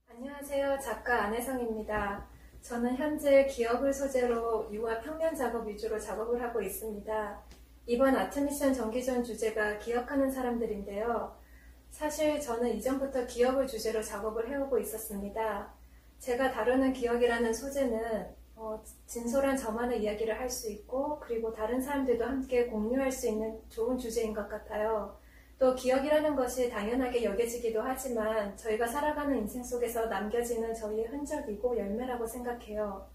안녕하세요. 작가 안혜성입니다. 저는 현재 기억을 소재로 유화 평면 작업 위주로 작업을 하고 있습니다. 이번 아트미션 정기전 주제가 기억하는 사람들인데요. 사실 저는 이전부터 기억을 주제로 작업을 해오고 있었습니다. 제가 다루는 기억이라는 소재는 진솔한 저만의 이야기를 할 수 있고, 그리고 다른 사람들도 함께 공유할 수 있는 좋은 주제인 것 같아요. 또 기억이라는 것이 당연하게 여겨지기도 하지만 저희가 살아가는 인생 속에서 남겨지는 저희의 흔적이고 열매라고 생각해요.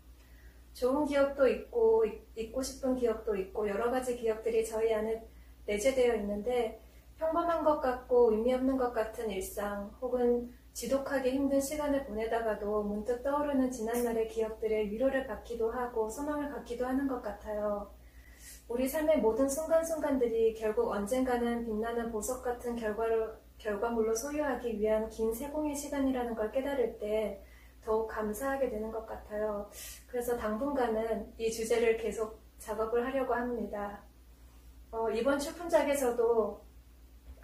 좋은 기억도 있고 잊고 싶은 기억도 있고 여러 가지 기억들이 저희 안에 내재되어 있는데, 평범한 것 같고 의미 없는 것 같은 일상 혹은 지독하게 힘든 시간을 보내다가도 문득 떠오르는 지난날의 기억들에 위로를 받기도 하고 소망을 갖기도 하는 것 같아요. 우리 삶의 모든 순간순간들이 결국 언젠가는 빛나는 보석 같은 결과물로 소유하기 위한 긴 세공의 시간이라는 걸 깨달을 때 더욱 감사하게 되는 것 같아요. 그래서 당분간은 이 주제를 계속 작업을 하려고 합니다. 이번 출품작에서도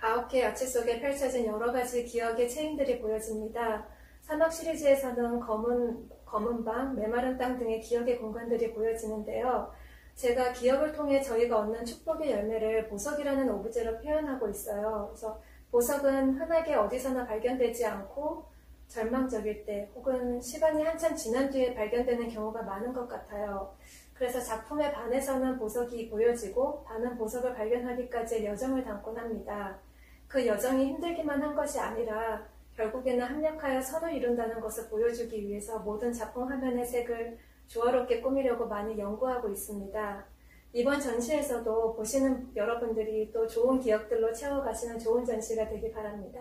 9개의 야채 속에 펼쳐진 여러 가지 기억의 체인들이 보여집니다. 산악 시리즈에서는 검은 방, 메마른 땅 등의 기억의 공간들이 보여지는데요. 제가 기억을 통해 저희가 얻는 축복의 열매를 보석이라는 오브제로 표현하고 있어요. 그래서 보석은 흔하게 어디서나 발견되지 않고 절망적일 때 혹은 시간이 한참 지난 뒤에 발견되는 경우가 많은 것 같아요. 그래서 작품의 반에서는 보석이 보여지고 반은 보석을 발견하기까지의 여정을 담곤 합니다. 그 여정이 힘들기만 한 것이 아니라 결국에는 합력하여 선을 이룬다는 것을 보여주기 위해서 모든 작품 화면의 색을 조화롭게 꾸미려고 많이 연구하고 있습니다. 이번 전시에서도 보시는 여러분들이 또 좋은 기억들로 채워가시는 좋은 전시가 되길 바랍니다.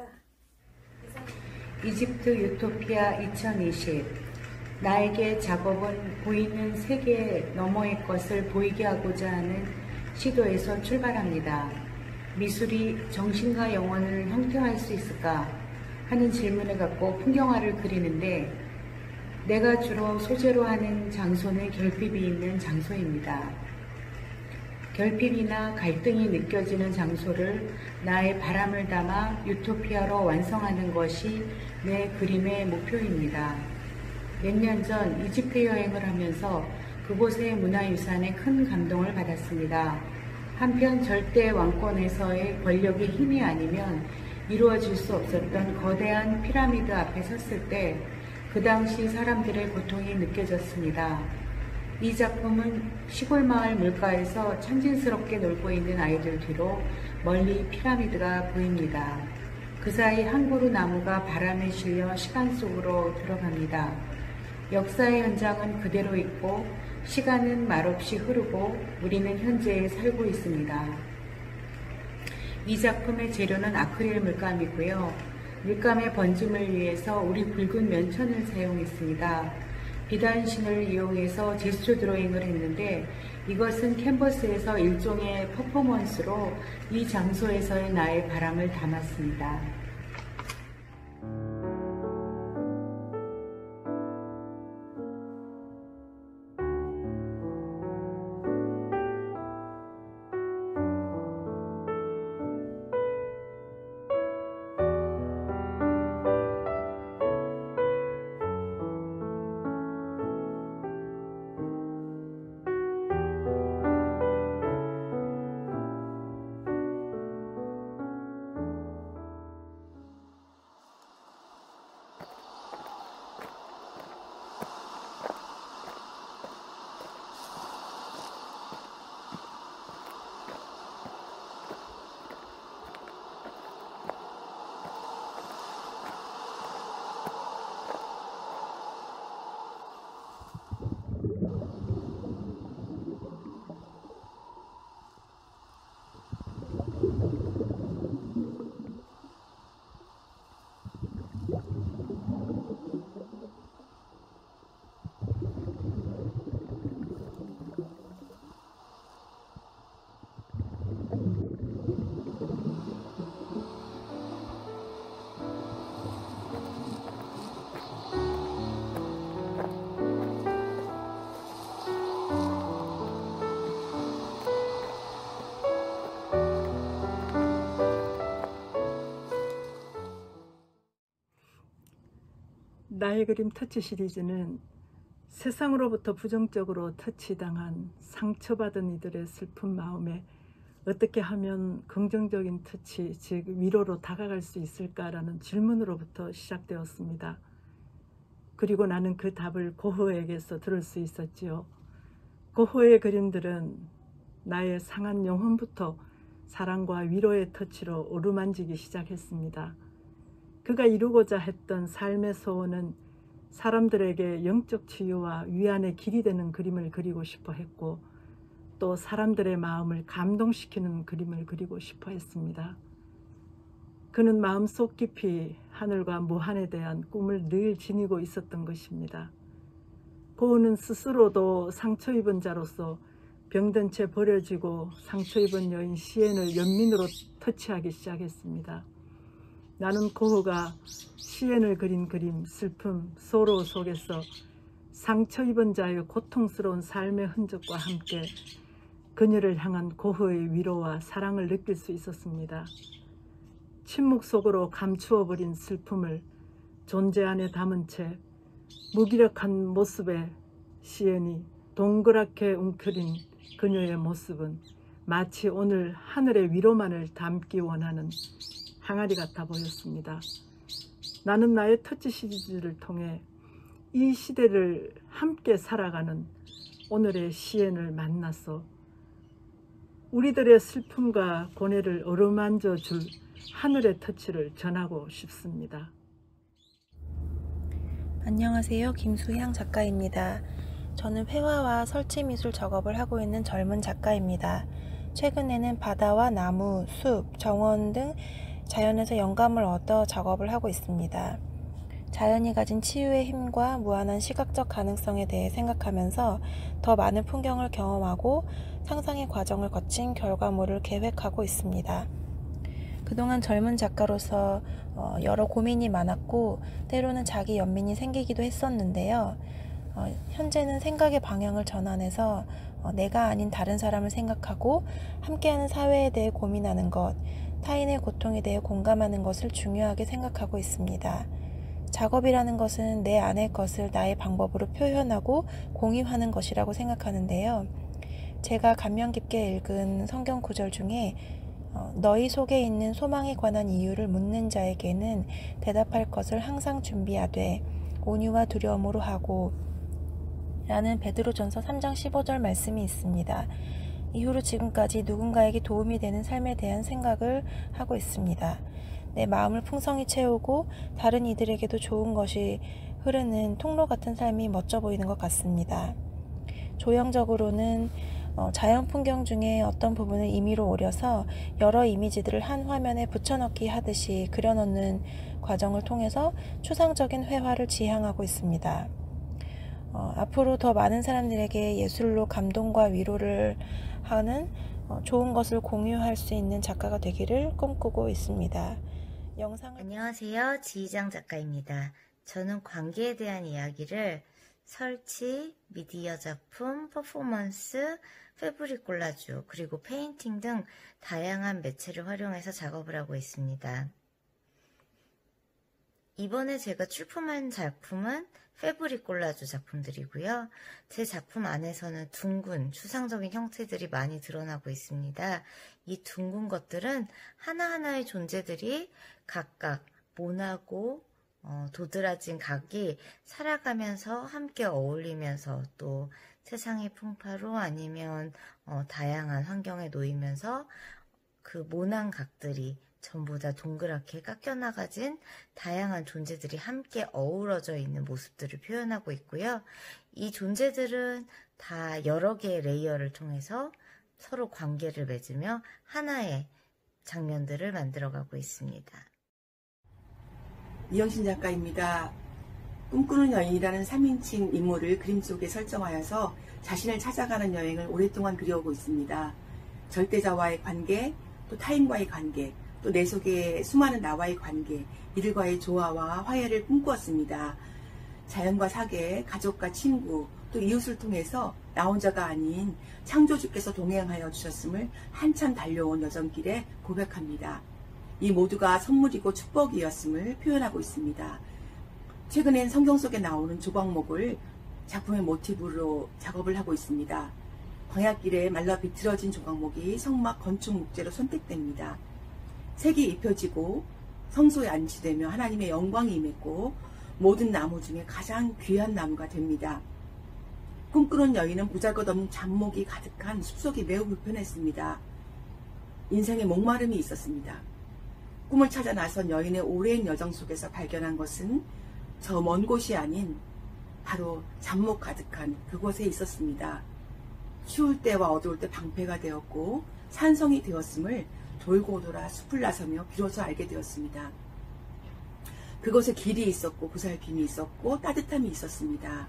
이집트 유토피아 2020. 나에게 작업은 보이는 세계 너머의 것을 보이게 하고자 하는 시도에서 출발합니다. 미술이 정신과 영혼을 형태화할 수 있을까 하는 질문을 갖고 풍경화를 그리는데, 내가 주로 소재로 하는 장소는 결핍이 있는 장소입니다. 결핍이나 갈등이 느껴지는 장소를 나의 바람을 담아 유토피아로 완성하는 것이 내 그림의 목표입니다. 몇 년 전 이집트 여행을 하면서 그곳의 문화유산에 큰 감동을 받았습니다. 한편 절대 왕권에서의 권력의 힘이 아니면 이루어질 수 없었던 거대한 피라미드 앞에 섰을 때 그 당시 사람들의 고통이 느껴졌습니다. 이 작품은 시골 마을 물가에서 천진스럽게 놀고 있는 아이들 뒤로 멀리 피라미드가 보입니다. 그 사이 한 그루 나무가 바람에 실려 시간 속으로 들어갑니다. 역사의 현장은 그대로 있고 시간은 말없이 흐르고 우리는 현재에 살고 있습니다. 이 작품의 재료는 아크릴 물감이고요. 물감의 번짐을 위해서 우리 붉은 면천을 사용했습니다. 비단신을 이용해서 제스처 드로잉을 했는데, 이것은 캔버스에서 일종의 퍼포먼스로 이 장소에서의 나의 바람을 담았습니다. 나의 그림 터치 시리즈는 세상으로부터 부정적으로 터치당한 상처받은 이들의 슬픈 마음에 어떻게 하면 긍정적인 터치, 즉 위로로 다가갈 수 있을까라는 질문으로부터 시작되었습니다. 그리고 나는 그 답을 고흐에게서 들을 수 있었지요. 고흐의 그림들은 나의 상한 영혼부터 사랑과 위로의 터치로 어루만지기 시작했습니다. 그가 이루고자 했던 삶의 소원은 사람들에게 영적 치유와 위안의 길이 되는 그림을 그리고 싶어 했고, 또 사람들의 마음을 감동시키는 그림을 그리고 싶어 했습니다. 그는 마음속 깊이 하늘과 무한에 대한 꿈을 늘 지니고 있었던 것입니다. 고흐는 스스로도 상처 입은 자로서 병든 채 버려지고 상처 입은 여인 시엔을 연민으로 터치하기 시작했습니다. 나는 고흐가 시엔을 그린 그림, 슬픔, 소로 속에서 상처 입은 자의 고통스러운 삶의 흔적과 함께 그녀를 향한 고흐의 위로와 사랑을 느낄 수 있었습니다. 침묵 속으로 감추어버린 슬픔을 존재 안에 담은 채 무기력한 모습의 시엔이 동그랗게 웅크린 그녀의 모습은 마치 오늘 하늘의 위로만을 담기 원하는 항아리 같아 보였습니다. 나는 나의 터치 시리즈를 통해 이 시대를 함께 살아가는 오늘의 시엔을 만나서 우리들의 슬픔과 고뇌를 어루만져 줄 하늘의 터치를 전하고 싶습니다. 안녕하세요. 김수향 작가입니다. 저는 회화와 설치미술 작업을 하고 있는 젊은 작가입니다. 최근에는 바다와 나무, 숲, 정원 등 자연에서 영감을 얻어 작업을 하고 있습니다. 자연이 가진 치유의 힘과 무한한 시각적 가능성에 대해 생각하면서 더 많은 풍경을 경험하고 상상의 과정을 거친 결과물을 계획하고 있습니다. 그동안 젊은 작가로서 여러 고민이 많았고 때로는 자기 연민이 생기기도 했었는데요. 현재는 생각의 방향을 전환해서 내가 아닌 다른 사람을 생각하고 함께하는 사회에 대해 고민하는 것, 타인의 고통에 대해 공감하는 것을 중요하게 생각하고 있습니다. 작업이라는 것은 내 안의 것을 나의 방법으로 표현하고 공유하는 것이라고 생각하는데요. 제가 감명 깊게 읽은 성경 구절 중에 너희 속에 있는 소망에 관한 이유를 묻는 자에게는 대답할 것을 항상 준비하되 온유와 두려움으로 하고 라는 베드로전서 3장 15절 말씀이 있습니다. 이후로 지금까지 누군가에게 도움이 되는 삶에 대한 생각을 하고 있습니다. 내 마음을 풍성히 채우고 다른 이들에게도 좋은 것이 흐르는 통로 같은 삶이 멋져 보이는 것 같습니다. 조형적으로는 자연 풍경 중에 어떤 부분을 임의로 오려서 여러 이미지들을 한 화면에 붙여넣기 하듯이 그려넣는 과정을 통해서 추상적인 회화를 지향하고 있습니다. 앞으로 더 많은 사람들에게 예술로 감동과 위로를 하는 좋은 것을 공유할 수 있는 작가가 되기를 꿈꾸고 있습니다. 안녕하세요. 지희장 작가입니다. 저는 관계에 대한 이야기를 설치, 미디어 작품, 퍼포먼스, 패브릭 콜라주, 그리고 페인팅 등 다양한 매체를 활용해서 작업을 하고 있습니다. 이번에 제가 출품한 작품은 패브릭 콜라주 작품들이고요. 제 작품 안에서는 둥근 추상적인 형태들이 많이 드러나고 있습니다. 이 둥근 것들은 하나하나의 존재들이 각각 모나고 도드라진 각이 살아가면서 함께 어울리면서 또 세상의 풍파로 아니면 다양한 환경에 놓이면서 그 모난 각들이 전부 다 동그랗게 깎여나가진 다양한 존재들이 함께 어우러져 있는 모습들을 표현하고 있고요. 이 존재들은 다 여러 개의 레이어를 통해서 서로 관계를 맺으며 하나의 장면들을 만들어가고 있습니다. 이영신 작가입니다. 꿈꾸는 여인이라는 3인칭 인물을 그림 속에 설정하여서 자신을 찾아가는 여행을 오랫동안 그려오고 있습니다. 절대자와의 관계, 또 타인과의 관계, 또 내 속에 수많은 나와의 관계, 이들과의 조화와 화해를 꿈꾸었습니다. 자연과 사계, 가족과 친구, 또 이웃을 통해서 나 혼자가 아닌 창조주께서 동행하여 주셨음을 한참 달려온 여정길에 고백합니다. 이 모두가 선물이고 축복이었음을 표현하고 있습니다. 최근엔 성경 속에 나오는 조각목을 작품의 모티브로 작업을 하고 있습니다. 광야길에 말라 비틀어진 조각목이 성막 건축 목재로 선택됩니다. 색이 입혀지고 성소에 안치되며 하나님의 영광이 임했고 모든 나무 중에 가장 귀한 나무가 됩니다. 꿈꾸는 여인은 보잘것없는 잡목이 가득한 숲속이 매우 불편했습니다. 인생에 목마름이 있었습니다. 꿈을 찾아 나선 여인의 오랜 여정 속에서 발견한 것은 저 먼 곳이 아닌 바로 잡목 가득한 그곳에 있었습니다. 추울 때와 어두울 때 방패가 되었고 산성이 되었음을 돌고 돌아 숲을 나서며 비로소 알게 되었습니다. 그곳에 길이 있었고 보살핌이 있었고 따뜻함이 있었습니다.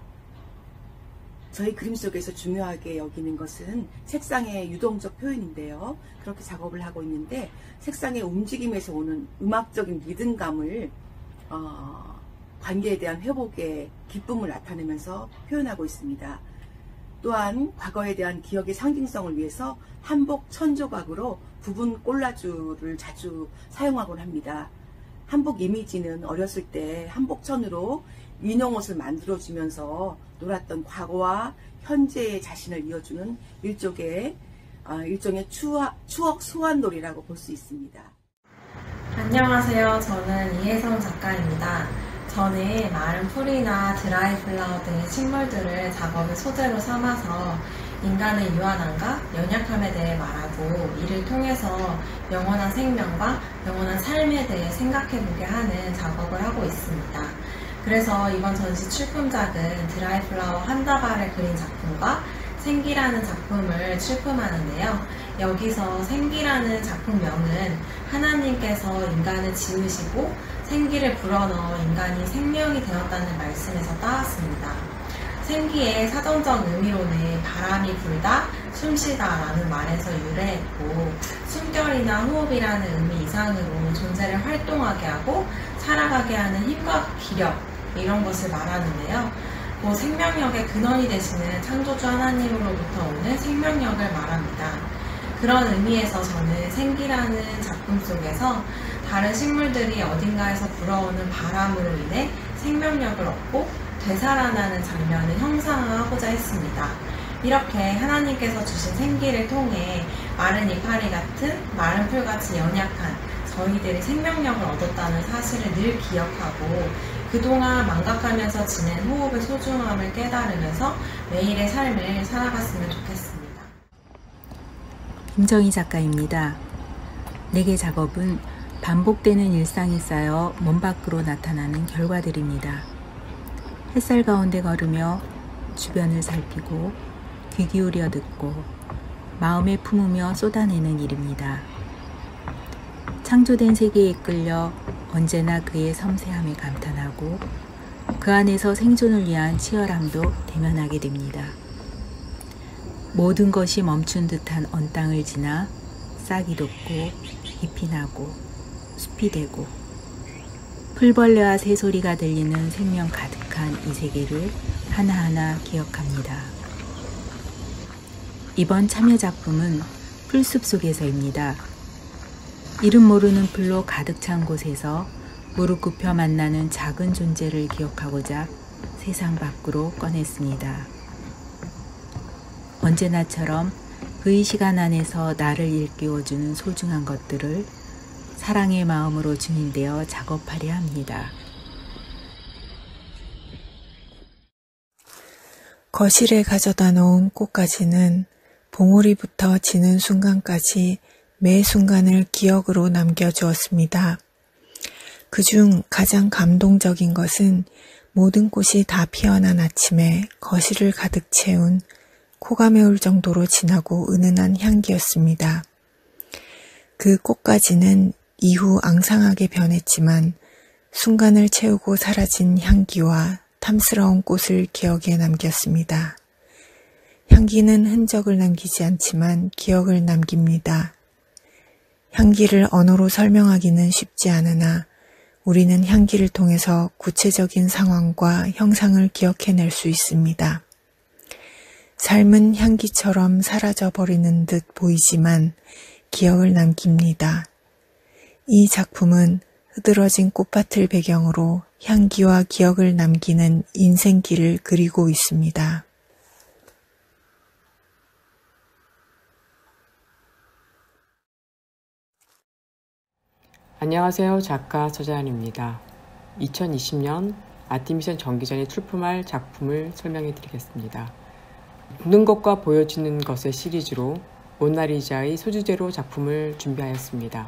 저희 그림 속에서 중요하게 여기는 것은 색상의 유동적 표현인데요. 그렇게 작업을 하고 있는데 색상의 움직임에서 오는 음악적인 리듬감을 관계에 대한 회복의 기쁨을 나타내면서 표현하고 있습니다. 또한 과거에 대한 기억의 상징성을 위해서 한복 천조각으로 부분 꼴라주를 자주 사용하곤 합니다. 한복 이미지는 어렸을 때 한복천으로 인형옷을 만들어주면서 놀았던 과거와 현재의 자신을 이어주는 일종의 추억 소환놀이라고 볼 수 있습니다. 안녕하세요. 저는 이혜성 작가입니다. 저는 마른 풀이나 드라이 플라워 등의 식물들을 작업의 소재로 삼아서 인간의 유한함과 연약함에 대해 말하고 이를 통해서 영원한 생명과 영원한 삶에 대해 생각해보게 하는 작업을 하고 있습니다. 그래서 이번 전시 출품작은 드라이 플라워 한 다발을 그린 작품과 생기라는 작품을 출품하는데요. 여기서 생기라는 작품명은 하나님께서 인간을 지으시고 생기를 불어넣어 인간이 생명이 되었다는 말씀에서 따왔습니다. 생기의 사전적 의미로는 바람이 불다, 숨쉬다 라는 말에서 유래했고 숨결이나 호흡이라는 의미 이상으로 존재를 활동하게 하고 살아가게 하는 힘과 기력 이런 것을 말하는데요. 그 생명력의 근원이 되시는 창조주 하나님으로부터 오는 생명력을 말합니다. 그런 의미에서 저는 생기라는 작품 속에서 다른 식물들이 어딘가에서 불어오는 바람으로 인해 생명력을 얻고 되살아나는 장면을 형상화하고자 했습니다. 이렇게 하나님께서 주신 생기를 통해 마른 이파리 같은 마른 풀같이 연약한 저희들이 생명력을 얻었다는 사실을 늘 기억하고 그동안 망각하면서 지낸 호흡의 소중함을 깨달으면서 매일의 삶을 살아갔으면 좋겠습니다. 김정희 작가입니다. 내게 작업은 반복되는 일상이 쌓여 몸 밖으로 나타나는 결과들입니다. 햇살 가운데 걸으며 주변을 살피고 귀 기울여 듣고 마음에 품으며 쏟아내는 일입니다. 창조된 세계에 이끌려 언제나 그의 섬세함에 감탄하고 그 안에서 생존을 위한 치열함도 대면하게 됩니다. 모든 것이 멈춘 듯한 언 땅을 지나 싹이 돋고 잎이 나고 숲이 되고 풀벌레와 새소리가 들리는 생명 가득한 이 세계를 하나하나 기억합니다. 이번 참여 작품은 풀숲 속에서입니다. 이름 모르는 풀로 가득 찬 곳에서 무릎 굽혀 만나는 작은 존재를 기억하고자 세상 밖으로 꺼냈습니다. 언제나처럼 그의 시간 안에서 나를 일깨워주는 소중한 것들을 사랑의 마음으로 증인되어 작업하려 합니다. 거실에 가져다 놓은 꽃가지는 봉우리부터 지는 순간까지 매 순간을 기억으로 남겨주었습니다. 그중 가장 감동적인 것은 모든 꽃이 다 피어난 아침에 거실을 가득 채운 코가 메울 정도로 진하고 은은한 향기였습니다. 그 꽃가지는 이후 앙상하게 변했지만 순간을 채우고 사라진 향기와 탐스러운 꽃을 기억에 남겼습니다. 향기는 흔적을 남기지 않지만 기억을 남깁니다. 향기를 언어로 설명하기는 쉽지 않으나 우리는 향기를 통해서 구체적인 상황과 형상을 기억해낼 수 있습니다. 삶은 향기처럼 사라져버리는 듯 보이지만 기억을 남깁니다. 이 작품은 흐드러진 꽃밭을 배경으로 향기와 기억을 남기는 인생길을 그리고 있습니다. 안녕하세요. 작가 서자연입니다. 2020년 아트미션 정기전에 출품할 작품을 설명해 드리겠습니다. 보는 것과 보여지는 것의 시리즈로 모나리자의 소주제로 작품을 준비하였습니다.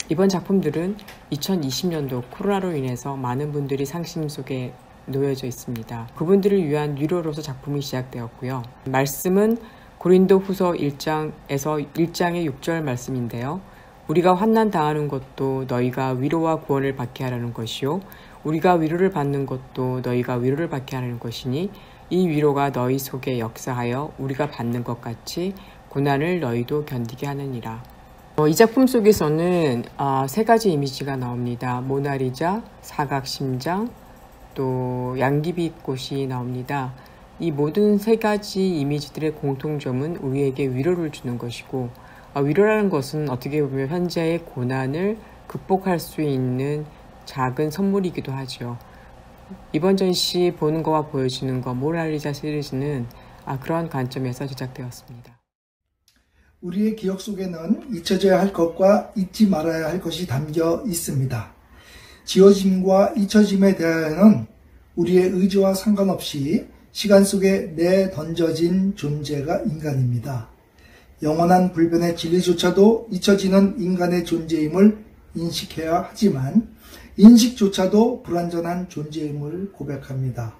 이번 작품들은 2020년도 코로나로 인해서 많은 분들이 상심 속에 놓여져 있습니다. 그분들을 위한 위로로서 작품이 시작되었고요. 말씀은 고린도 후서 1장에서 1장의 6절 말씀인데요. 우리가 환난 당하는 것도 너희가 위로와 구원을 받게 하라는 것이요 우리가 위로를 받는 것도 너희가 위로를 받게 하라는 것이니 이 위로가 너희 속에 역사하여 우리가 받는 것 같이 고난을 너희도 견디게 하느니라. 이 작품 속에서는 세 가지 이미지가 나옵니다. 모나리자, 사각심장, 또 양귀비꽃이 나옵니다. 이 모든 세 가지 이미지들의 공통점은 우리에게 위로를 주는 것이고, 위로라는 것은 어떻게 보면 현재의 고난을 극복할 수 있는 작은 선물이기도 하죠. 이번 전시 보는 것과 보여지는 것 모나리자 시리즈는 그러한 관점에서 제작되었습니다. 우리의 기억 속에는 잊혀져야 할 것과 잊지 말아야 할 것이 담겨 있습니다. 지워짐과 잊혀짐에 대하여는 우리의 의지와 상관없이 시간 속에 내던져진 존재가 인간입니다. 영원한 불변의 진리조차도 잊혀지는 인간의 존재임을 인식해야 하지만 인식조차도 불완전한 존재임을 고백합니다.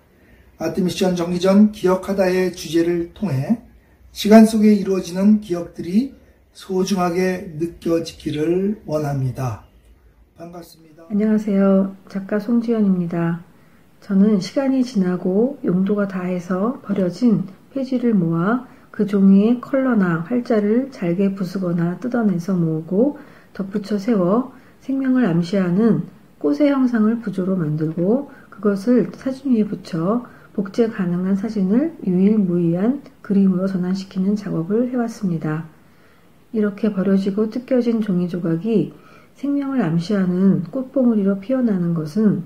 아트미션 정기전 기억하다의 주제를 통해 시간 속에 이루어지는 기억들이 소중하게 느껴지기를 원합니다. 반갑습니다. 안녕하세요. 작가 송지연입니다. 저는 시간이 지나고 용도가 다해서 버려진 페이지를 모아 그 종이의 컬러나 활자를 잘게 부수거나 뜯어내서 모으고 덧붙여 세워 생명을 암시하는 꽃의 형상을 부조로 만들고 그것을 사진 위에 붙여 복제 가능한 사진을 유일무이한 그림으로 전환시키는 작업을 해왔습니다. 이렇게 버려지고 뜯겨진 종이 조각이 생명을 암시하는 꽃봉오리로 피어나는 것은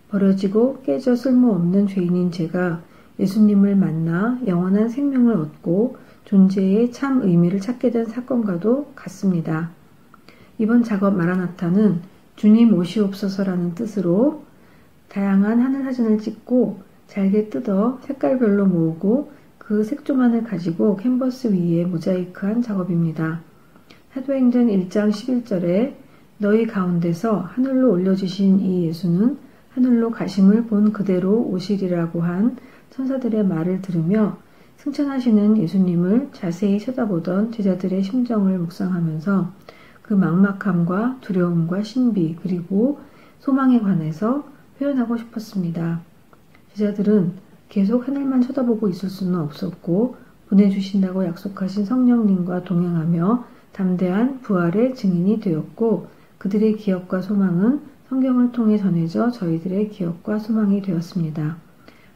버려지고 깨져 쓸모없는 죄인인 제가 예수님을 만나 영원한 생명을 얻고 존재의 참 의미를 찾게 된 사건과도 같습니다. 이번 작업 마라나타는 주님 오시옵소서라는 뜻으로 다양한 하늘 사진을 찍고 잘게 뜯어 색깔별로 모으고 그 색조만을 가지고 캔버스 위에 모자이크한 작업입니다. 사도행전 1장 11절에 너희 가운데서 하늘로 올려주신 이 예수는 하늘로 가심을 본 그대로 오시리라고 한 천사들의 말을 들으며 승천하시는 예수님을 자세히 쳐다보던 제자들의 심정을 묵상하면서 그 막막함과 두려움과 신비 그리고 소망에 관해서 표현하고 싶었습니다. 제자들은 계속 하늘만 쳐다보고 있을 수는 없었고 보내주신다고 약속하신 성령님과 동행하며 담대한 부활의 증인이 되었고 그들의 기억과 소망은 성경을 통해 전해져 저희들의 기억과 소망이 되었습니다.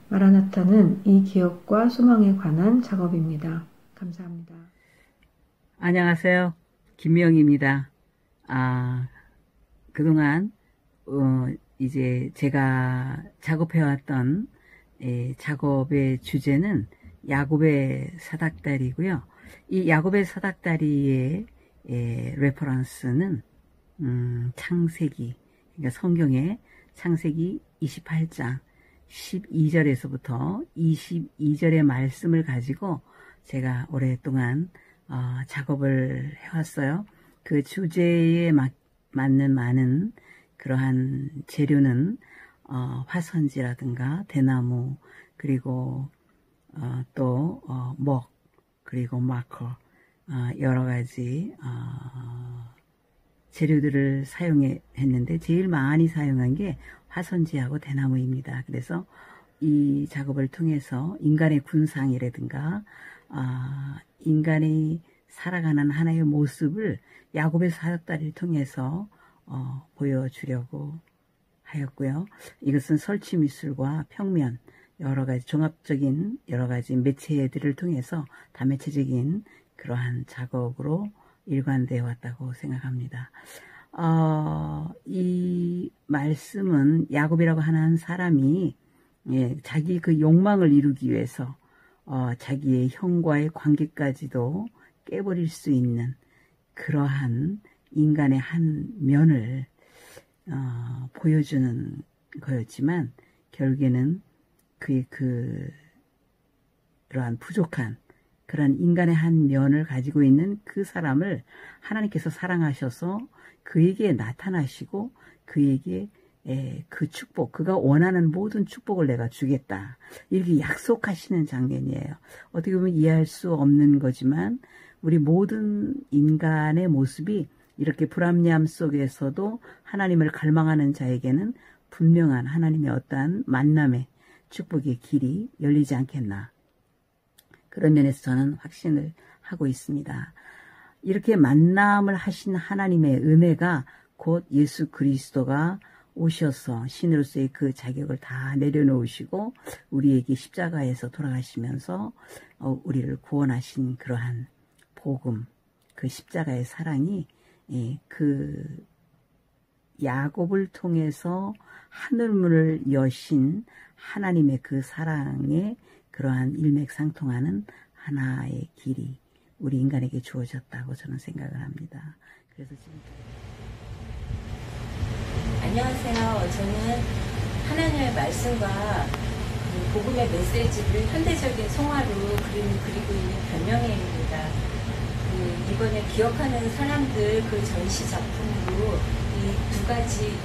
마라나타는 이 기억과 소망에 관한 작업입니다. 감사합니다. 안녕하세요. 김명희입니다. 그동안 이제 제가 작업해왔던 작업의 주제는 야곱의 사닥다리고요. 이 야곱의 사닥다리의 레퍼런스는 창세기, 그러니까 성경의 창세기 28장 12절에서부터 22절의 말씀을 가지고 제가 오랫동안 작업을 해왔어요. 그 주제에 맞는 많은 그러한 재료는 화선지라든가 대나무 그리고 또 먹 그리고 마커 여러 가지 재료들을 사용했는데 제일 많이 사용한 게 화선지하고 대나무입니다. 그래서 이 작업을 통해서 인간의 군상이라든가 인간이 살아가는 하나의 모습을 야곱의 사닥다리를 통해서 보여주려고 하였고요. 이것은 설치 미술과 평면 여러 가지 종합적인 여러 가지 매체들을 통해서 다매체적인 그러한 작업으로 일관되어 왔다고 생각합니다. 이 말씀은 야곱이라고 하는 사람이 자기 그 욕망을 이루기 위해서 자기의 형과의 관계까지도 깨버릴 수 있는 그러한 인간의 한 면을 보여주는 거였지만 결국에는 그의 그러한 부족한 그런 인간의 한 면을 가지고 있는 그 사람을 하나님께서 사랑하셔서 그에게 나타나시고 그에게 그 축복, 그가 원하는 모든 축복을 내가 주겠다. 이렇게 약속하시는 장면이에요. 어떻게 보면 이해할 수 없는 거지만 우리 모든 인간의 모습이 이렇게 불합리함 속에서도 하나님을 갈망하는 자에게는 분명한 하나님의 어떠한 만남의 축복의 길이 열리지 않겠나. 그런 면에서 저는 확신을 하고 있습니다. 이렇게 만남을 하신 하나님의 은혜가 곧 예수 그리스도가 오셔서 신으로서의 그 자격을 다 내려놓으시고 우리에게 십자가에서 돌아가시면서 우리를 구원하신 그러한 복음, 그 십자가의 사랑이 그 야곱을 통해서 하늘문을 여신 하나님의 그 사랑에 그러한 일맥상통하는 하나의 길이 우리 인간에게 주어졌다고 저는 생각을 합니다. 그래서 지금 안녕하세요. 저는 하나님의 말씀과 복음의 메시지를 현대적인 송화로 그리고 있는 변명혜입니다. 이번에 기억하는 사람들 그 전시 작품으로 이 두 가지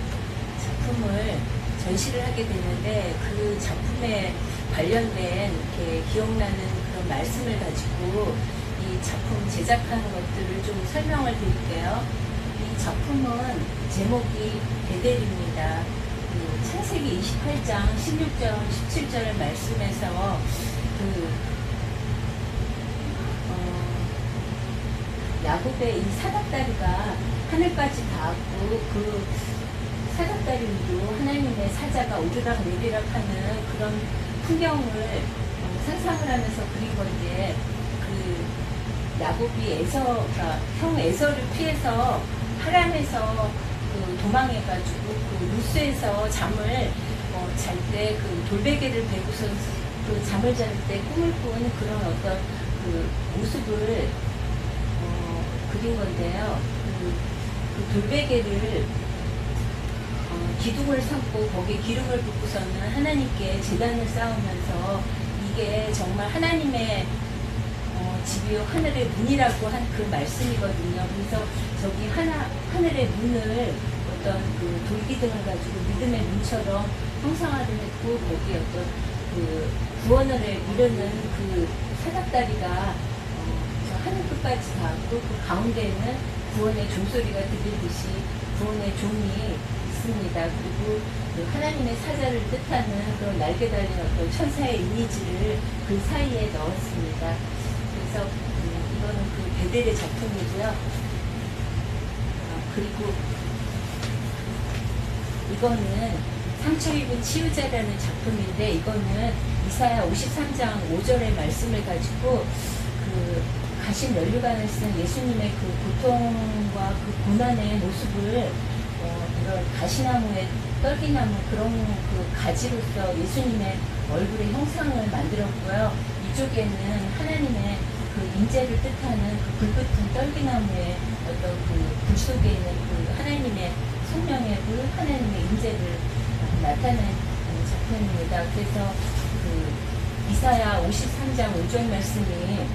작품을 전시를 하게 되는데 그 작품에 관련된 이렇게 기억나는 그런 말씀을 가지고 이 작품 제작한 것들을 좀 설명을 드릴게요. 이 작품은 제목이 베델입니다. 창세기 28장 16절 17절 말씀에서 야곱의 이 사닥다리가 하늘까지 닿았고 그 사닥다리 위로 하나님의 사자가 오르락 내리락 하는 그런 풍경을 상상을 하면서 그린 건데 그 야곱이 형 에서를 피해서 하란에서 도망해가지고 그 루스에서 잠을 잘 때 그 돌베개를 베고서 그 잠을 잘 때 꿈을 꾼 그런 어떤 그 모습을 그린 건데요. 그 돌베개를 기둥을 삼고 거기에 기름을 붓고서는 하나님께 제단을 쌓으면서 이게 정말 하나님의 집이요 하늘의 문이라고 한 그 말씀이거든요. 그래서 저기 하늘의 문을 어떤 그 돌기둥을 가지고 믿음의 문처럼 형상화했고 거기에 어떤 그 구원을 이루는 그 사닥다리가 하늘 끝까지 닿았고 그 가운데에는 구원의 종소리가 들리듯이 구원의 종이 있습니다. 그리고 그 하나님의 사자를 뜻하는 그런 날개 달린 어떤 천사의 이미지를 그 사이에 넣었습니다. 그래서 이거는 그 베델의 작품이고요. 그리고 이거는 상처 입은 치유자라는 작품인데 이거는 이사야 53장 5절의 말씀을 가지고 그 가신 면류관을 쓴 예수님의 그 고통과 그 고난의 모습을 이런 가시나무에 떨기나무 그런 그 가지로서 예수님의 얼굴의 형상을 만들었고요. 이쪽에는 하나님의 그 인재를 뜻하는 그 불붙은 떨기나무의 어떤 그 불 속에 있는 그 하나님의 성령의 불, 하나님의 인재를 나타낸 작품입니다. 그래서 그 이사야 53장 5절 말씀이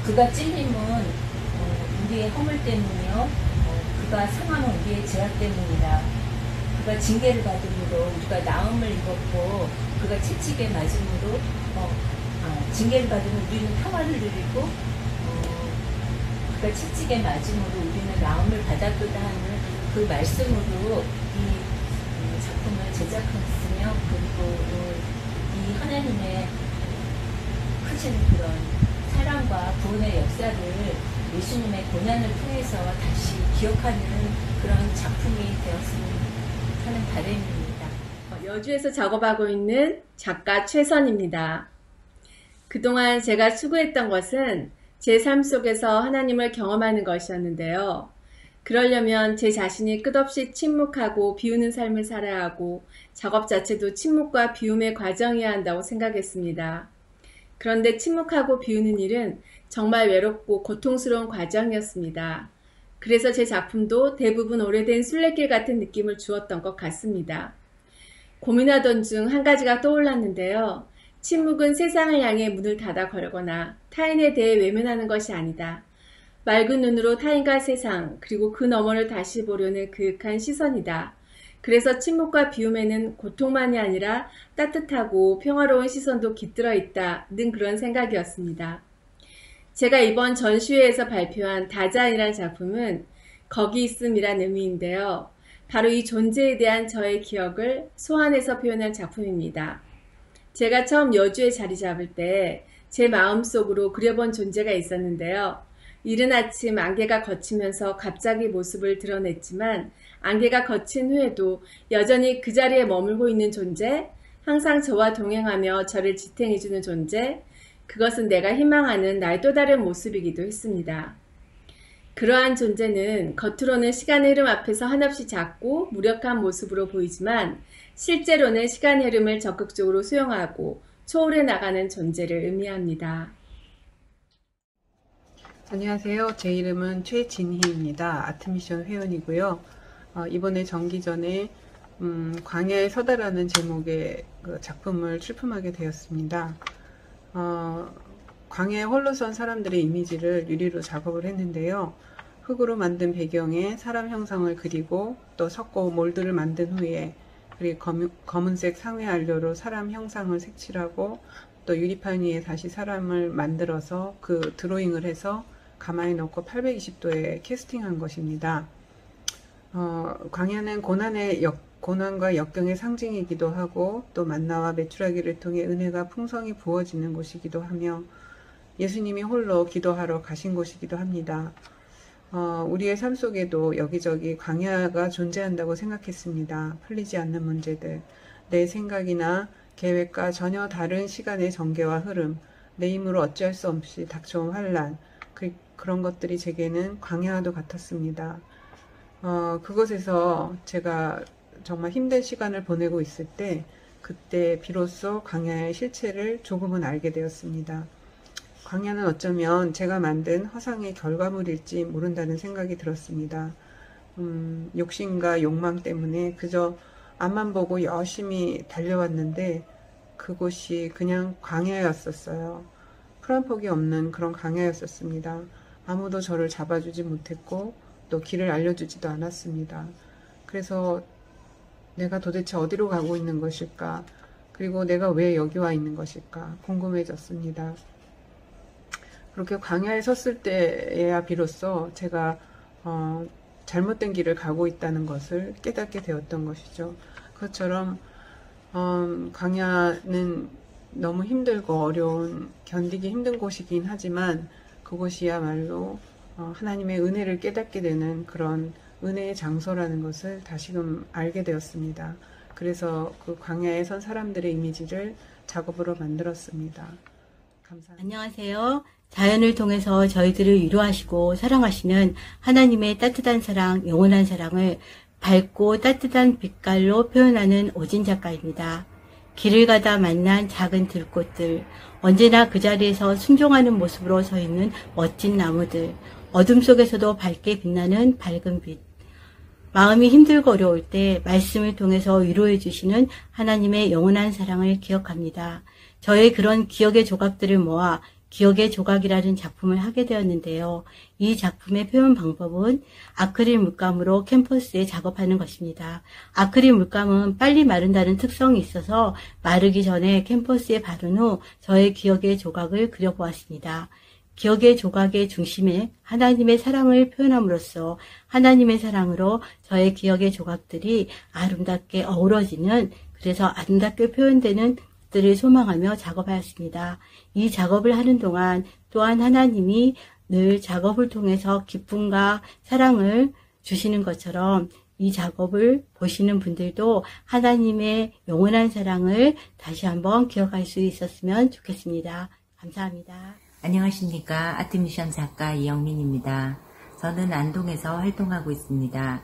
그가 찔림은 우리의 허물 때문이요 그가 상함은 우리의 죄악 때문이라. 그가 징계를 받음으로 우리가 나음을 입었고 그가 채찍에 맞음으로 징계를 받으면 우리는 평화를 누리고 그가 채찍에 맞음으로 우리는 나음을 받았도다 하는 그 말씀으로 이 작품을 제작했으며 그리고 이 하나님의 크신 그런 사랑과 구원의 역사를 예수님의 고난을 통해서 다시 기억하는 그런 작품이 되었으면 하는 바람입니다. 여주에서 작업하고 있는 작가 최선입니다. 그동안 제가 추구했던 것은 제 삶 속에서 하나님을 경험하는 것이었는데요. 그러려면 제 자신이 끝없이 침묵하고 비우는 삶을 살아야 하고 작업 자체도 침묵과 비움의 과정이어야 한다고 생각했습니다. 그런데 침묵하고 비우는 일은 정말 외롭고 고통스러운 과정이었습니다. 그래서 제 작품도 대부분 오래된 순례길 같은 느낌을 주었던 것 같습니다. 고민하던 중 한 가지가 떠올랐는데요. 침묵은 세상을 향해 문을 닫아 걸거나 타인에 대해 외면하는 것이 아니다. 맑은 눈으로 타인과 세상, 그리고 그 너머를 다시 보려는 그윽한 시선이다. 그래서 침묵과 비움에는 고통만이 아니라 따뜻하고 평화로운 시선도 깃들어 있다는 그런 생각이었습니다. 제가 이번 전시회에서 발표한 다자이라는 작품은 거기 있음이란 의미인데요. 바로 이 존재에 대한 저의 기억을 소환해서 표현한 작품입니다. 제가 처음 여주에 자리 잡을 때 제 마음속으로 그려본 존재가 있었는데요. 이른 아침 안개가 걷히면서 갑자기 모습을 드러냈지만 안개가 걷힌 후에도 여전히 그 자리에 머물고 있는 존재, 항상 저와 동행하며 저를 지탱해주는 존재, 그것은 내가 희망하는 나의 또 다른 모습이기도 했습니다. 그러한 존재는 겉으로는 시간의 흐름 앞에서 한없이 작고 무력한 모습으로 보이지만 실제로는 시간의 흐름을 적극적으로 수용하고 초월해 나가는 존재를 의미합니다. 안녕하세요. 제 이름은 최진희입니다. 아트미션 회원이고요. 이번에 정기전에 광야에 서다라는 제목의 그 작품을 출품하게 되었습니다. 광야에 홀로 선 사람들의 이미지를 유리로 작업을 했는데요. 흙으로 만든 배경에 사람 형상을 그리고 또 섞고 몰드를 만든 후에 그리고 검은색 상회 안료로 사람 형상을 색칠하고 또 유리판 위에 다시 사람을 만들어서 그 드로잉을 해서 가마에 넣고 820도에 캐스팅한 것입니다. 광야는 고난과 역경의 상징이기도 하고 또 만나와 메추라기를 통해 은혜가 풍성히 부어지는 곳이기도 하며 예수님이 홀로 기도하러 가신 곳이기도 합니다. 우리의 삶 속에도 여기저기 광야가 존재한다고 생각했습니다. 풀리지 않는 문제들, 내 생각이나 계획과 전혀 다른 시간의 전개와 흐름, 내 힘으로 어찌할 수 없이 닥쳐온 환란, 그런 것들이 제게는 광야와도 같았습니다. 그곳에서 제가 정말 힘든 시간을 보내고 있을 때 그때 비로소 광야의 실체를 조금은 알게 되었습니다. 광야는 어쩌면 제가 만든 허상의 결과물일지 모른다는 생각이 들었습니다. 욕심과 욕망 때문에 그저 앞만 보고 열심히 달려왔는데 그곳이 그냥 광야였었어요. 풀한 폭이 없는 그런 광야였었습니다. 아무도 저를 잡아주지 못했고 또 길을 알려주지도 않았습니다. 그래서 내가 도대체 어디로 가고 있는 것일까? 그리고 내가 왜 여기 와 있는 것일까? 궁금해졌습니다. 그렇게 광야에 섰을 때에야 비로소 제가 잘못된 길을 가고 있다는 것을 깨닫게 되었던 것이죠. 그것처럼 광야는 너무 힘들고 어려운, 견디기 힘든 곳이긴 하지만 그곳이야말로 하나님의 은혜를 깨닫게 되는 그런 은혜의 장소라는 것을 다시금 알게 되었습니다. 그래서 그 광야에 선 사람들의 이미지를 작업으로 만들었습니다. 감사합니다. 안녕하세요. 자연을 통해서 저희들을 위로하시고 사랑하시는 하나님의 따뜻한 사랑, 영원한 사랑을 밝고 따뜻한 빛깔로 표현하는 오진 작가입니다. 길을 가다 만난 작은 들꽃들, 언제나 그 자리에서 순종하는 모습으로 서 있는 멋진 나무들, 어둠 속에서도 밝게 빛나는 밝은 빛. 마음이 힘들고 어려울 때 말씀을 통해서 위로해 주시는 하나님의 영원한 사랑을 기억합니다. 저의 그런 기억의 조각들을 모아 기억의 조각이라는 작품을 하게 되었는데요. 이 작품의 표현 방법은 아크릴 물감으로 캔버스에 작업하는 것입니다. 아크릴 물감은 빨리 마른다는 특성이 있어서 마르기 전에 캔버스에 바른 후 저의 기억의 조각을 그려보았습니다. 기억의 조각의 중심에 하나님의 사랑을 표현함으로써 하나님의 사랑으로 저의 기억의 조각들이 아름답게 어우러지는, 그래서 아름답게 표현되는 것들을 소망하며 작업하였습니다. 이 작업을 하는 동안 또한 하나님이 늘 작업을 통해서 기쁨과 사랑을 주시는 것처럼 이 작업을 보시는 분들도 하나님의 영원한 사랑을 다시 한번 기억할 수 있었으면 좋겠습니다. 감사합니다. 안녕하십니까. 아트미션 작가 이영민입니다. 저는 안동에서 활동하고 있습니다.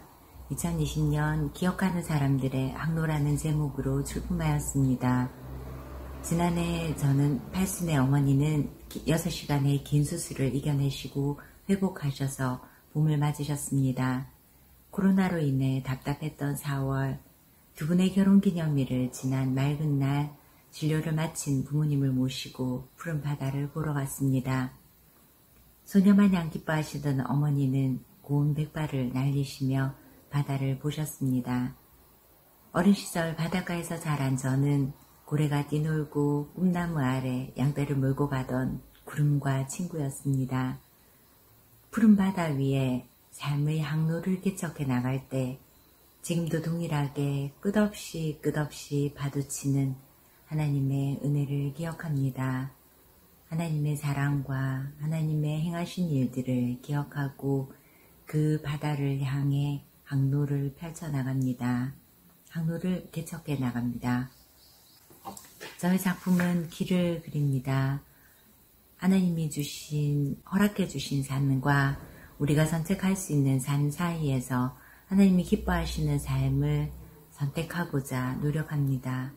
2020년 기억하는 사람들의 항로라는 제목으로 출품하였습니다. 지난해 저는 팔순의 어머니는 6시간의 긴 수술을 이겨내시고 회복하셔서 봄을 맞으셨습니다. 코로나로 인해 답답했던 4월, 두 분의 결혼기념일을 지난 맑은 날 진료를 마친 부모님을 모시고 푸른 바다를 보러 갔습니다. 소녀마냥 기뻐하시던 어머니는 고운 백발을 날리시며 바다를 보셨습니다. 어린 시절 바닷가에서 자란 저는 고래가 뛰놀고 꿈나무 아래 양떼를 몰고 가던 구름과 친구였습니다. 푸른 바다 위에 삶의 항로를 개척해 나갈 때 지금도 동일하게 끝없이 파도치는 하나님의 은혜를 기억합니다. 하나님의 사랑과 하나님의 행하신 일들을 기억하고 그 바다를 향해 항로를 펼쳐나갑니다. 항로를 개척해 나갑니다. 저의 작품은 길을 그립니다. 하나님이 허락해 주신 삶과 우리가 선택할 수 있는 삶 사이에서 하나님이 기뻐하시는 삶을 선택하고자 노력합니다.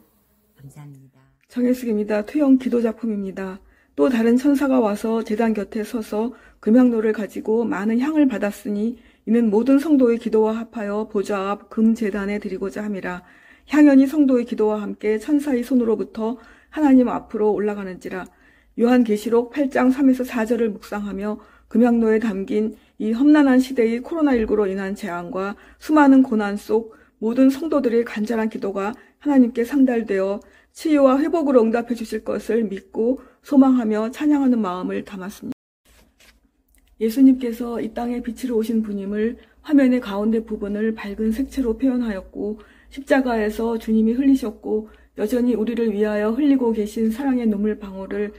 감사합니다. 정혜숙입니다. 투영 기도 작품입니다. 또 다른 천사가 와서 제단 곁에 서서 금향로를 가지고 많은 향을 받았으니 이는 모든 성도의 기도와 합하여 보좌 앞 금제단에 드리고자 함이라. 향연이 성도의 기도와 함께 천사의 손으로부터 하나님 앞으로 올라가는지라. 요한계시록 8장 3에서 4절을 묵상하며 금향로에 담긴 이 험난한 시대의 코로나19로 인한 재앙과 수많은 고난 속 모든 성도들의 간절한 기도가 하나님께 상달되어 치유와 회복으로 응답해 주실 것을 믿고 소망하며 찬양하는 마음을 담았습니다. 예수님께서 이 땅에 빛으로 오신 분임을 화면의 가운데 부분을 밝은 색채로 표현하였고 십자가에서 주님이 흘리셨고 여전히 우리를 위하여 흘리고 계신 사랑의 눈물 방울을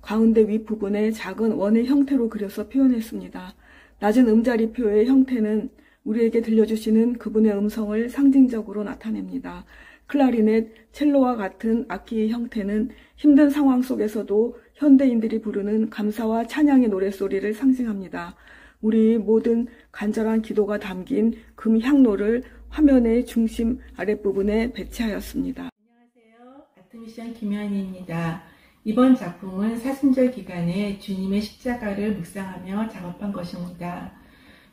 가운데 윗부분에 작은 원의 형태로 그려서 표현했습니다. 낮은 음자리표의 형태는 우리에게 들려주시는 그분의 음성을 상징적으로 나타냅니다. 클라리넷, 첼로와 같은 악기의 형태는 힘든 상황 속에서도 현대인들이 부르는 감사와 찬양의 노랫소리를 상징합니다. 우리 모든 간절한 기도가 담긴 금향로를 화면의 중심 아랫부분에 배치하였습니다. 안녕하세요. 아트미션 김현희입니다. 이번 작품은 사순절 기간에 주님의 십자가를 묵상하며 작업한 것입니다.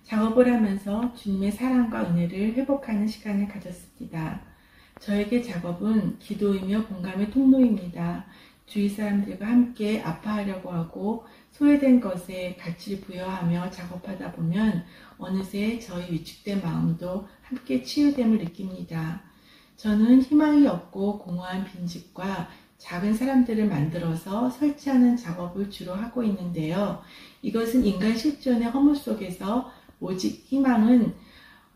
작업을 하면서 주님의 사랑과 은혜를 회복하는 시간을 가졌습니다. 저에게 작업은 기도이며 공감의 통로입니다. 주위 사람들과 함께 아파하려고 하고 소외된 것에 가치를 부여하며 작업하다 보면 어느새 저희 위축된 마음도 함께 치유됨을 느낍니다. 저는 희망이 없고 공허한 빈집과 작은 사람들을 만들어서 설치하는 작업을 주로 하고 있는데요. 이것은 인간 실존의 허물 속에서 오직 희망은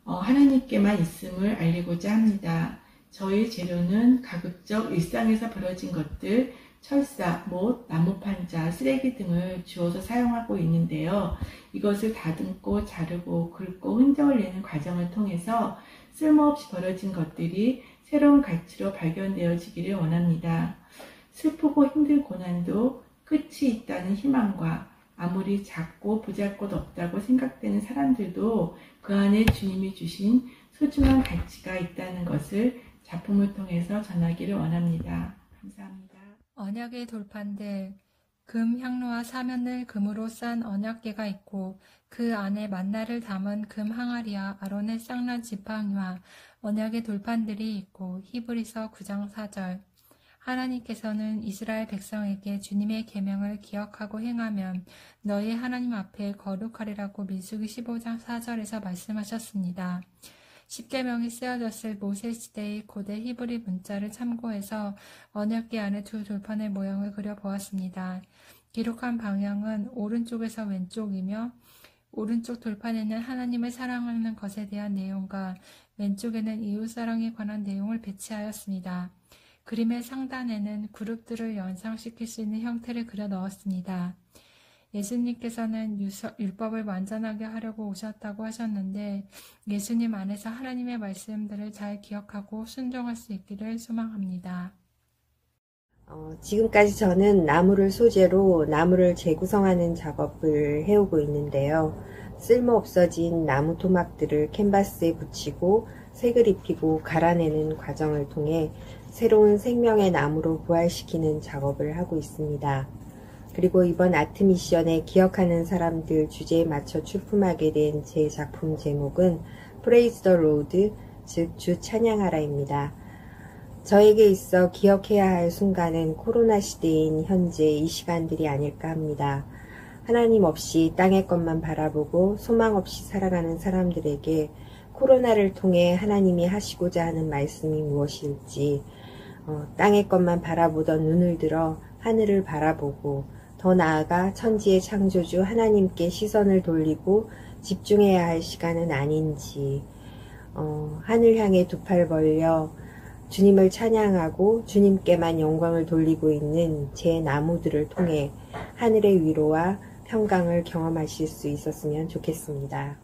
하나님께만 있음을 알리고자 합니다. 저희 재료는 가급적 일상에서 벌어진 것들, 철사, 못, 나무판자, 쓰레기 등을 주워서 사용하고 있는데요. 이것을 다듬고 자르고 긁고 흔적을 내는 과정을 통해서 쓸모없이 벌어진 것들이 새로운 가치로 발견되어지기를 원합니다. 슬프고 힘든 고난도 끝이 있다는 희망과 아무리 작고 보잘것 없다고 생각되는 사람들도 그 안에 주님이 주신 소중한 가치가 있다는 것을 작품을 통해서 전하기를 원합니다. 감사합니다. 언약의 돌판들, 금 향로와 사면을 금으로 싼 언약궤가 있고 그 안에 만나를 담은 금 항아리와 아론의 쌍난 지팡이와 언약의 돌판들이 있고 히브리서 9장 4절. 하나님께서는 이스라엘 백성에게 주님의 계명을 기억하고 행하면 너희 하나님 앞에 거룩하리라고 민수기 15장 4절에서 말씀하셨습니다. 십계명이 쓰여졌을 모세 시대의 고대 히브리 문자를 참고해서 언약궤 안에 두 돌판의 모양을 그려보았습니다. 기록한 방향은 오른쪽에서 왼쪽이며 오른쪽 돌판에는 하나님을 사랑하는 것에 대한 내용과 왼쪽에는 이웃사랑에 관한 내용을 배치하였습니다. 그림의 상단에는 그룹들을 연상시킬 수 있는 형태를 그려 넣었습니다. 예수님께서는 율법을 완전하게 하려고 오셨다고 하셨는데 예수님 안에서 하나님의 말씀들을 잘 기억하고 순종할 수 있기를 소망합니다. 지금까지 저는 나무를 소재로 나무를 재구성하는 작업을 해오고 있는데요. 쓸모없어진 나무 토막들을 캔버스에 붙이고 색을 입히고 갈아내는 과정을 통해 새로운 생명의 나무로 부활시키는 작업을 하고 있습니다. 그리고 이번 아트미션의 기억하는 사람들 주제에 맞춰 출품하게 된 제 작품 제목은 Praise the Lord, 즉 주 찬양하라입니다. 저에게 있어 기억해야 할 순간은 코로나 시대인 현재 이 시간들이 아닐까 합니다. 하나님 없이 땅의 것만 바라보고 소망 없이 살아가는 사람들에게 코로나를 통해 하나님이 하시고자 하는 말씀이 무엇일지, 땅의 것만 바라보던 눈을 들어 하늘을 바라보고 더 나아가 천지의 창조주 하나님께 시선을 돌리고 집중해야 할 시간은 아닌지, 하늘 향해 두 팔 벌려 주님을 찬양하고 주님께만 영광을 돌리고 있는 제 나무들을 통해 하늘의 위로와 평강을 경험하실 수 있었으면 좋겠습니다.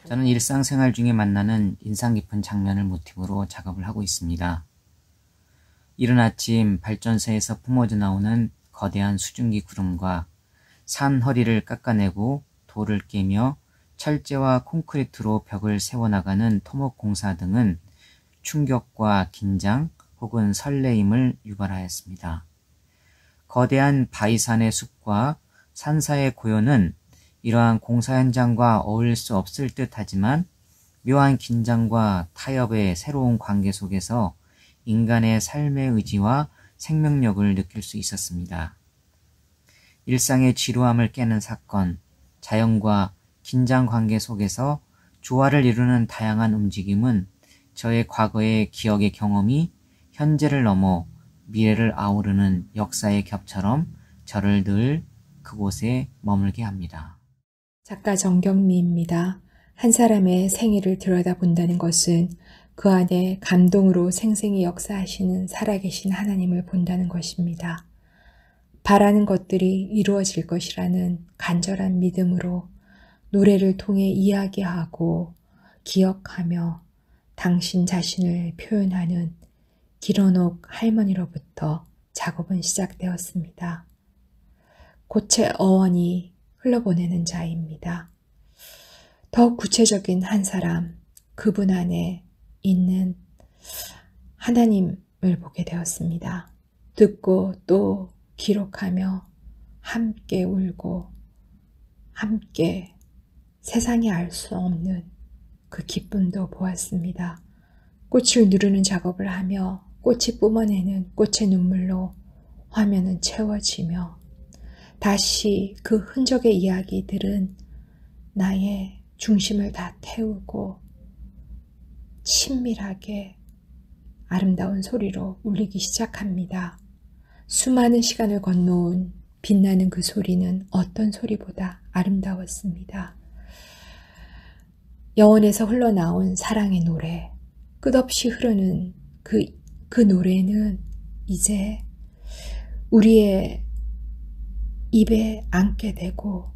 저는 일상생활 중에 만나는 인상 깊은 장면을 모티브로 작업을 하고 있습니다. 이른 아침 발전소에서 뿜어져 나오는 거대한 수증기 구름과 산 허리를 깎아내고 돌을 깨며 철제와 콘크리트로 벽을 세워나가는 토목 공사 등은 충격과 긴장 혹은 설레임을 유발하였습니다. 거대한 바위산의 숲과 산사의 고요는 이러한 공사 현장과 어울릴 수 없을 듯 하지만 묘한 긴장과 타협의 새로운 관계 속에서 인간의 삶의 의지와 생명력을 느낄 수 있었습니다. 일상의 지루함을 깨는 사건, 자연과 긴장 관계 속에서 조화를 이루는 다양한 움직임은 저의 과거의 기억의 경험이 현재를 넘어 미래를 아우르는 역사의 겹처럼 저를 늘 그곳에 머물게 합니다. 작가 정경미입니다. 한 사람의 생애를 들여다본다는 것은 그 안에 감동으로 생생히 역사하시는 살아계신 하나님을 본다는 것입니다. 바라는 것들이 이루어질 것이라는 간절한 믿음으로 노래를 통해 이야기하고 기억하며 당신 자신을 표현하는 길어녹 할머니로부터 작업은 시작되었습니다. 고체 어원이 흘러보내는 자입니다. 더 구체적인 한 사람, 그분 안에 있는 하나님을 보게 되었습니다. 듣고 또 기록하며 함께 울고 함께 세상이 알 수 없는 그 기쁨도 보았습니다. 꽃을 누르는 작업을 하며 꽃이 뿜어내는 꽃의 눈물로 화면은 채워지며 다시 그 흔적의 이야기들은 나의 중심을 다 태우고 친밀하게 아름다운 소리로 울리기 시작합니다. 수많은 시간을 건너온 빛나는 그 소리는 어떤 소리보다 아름다웠습니다. 영혼에서 흘러나온 사랑의 노래, 끝없이 흐르는 그 노래는 이제 우리의 입에 안게 되고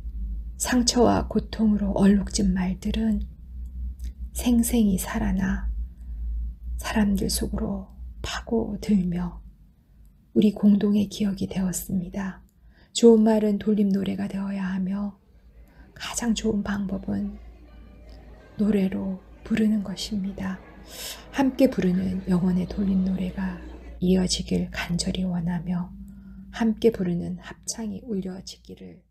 상처와 고통으로 얼룩진 말들은 생생히 살아나 사람들 속으로 파고들며 우리 공동의 기억이 되었습니다. 좋은 말은 돌림 노래가 되어야 하며 가장 좋은 방법은 노래로 부르는 것입니다. 함께 부르는 영혼의 돌림 노래가 이어지길 간절히 원하며 함께 부르는 합창이 울려지기를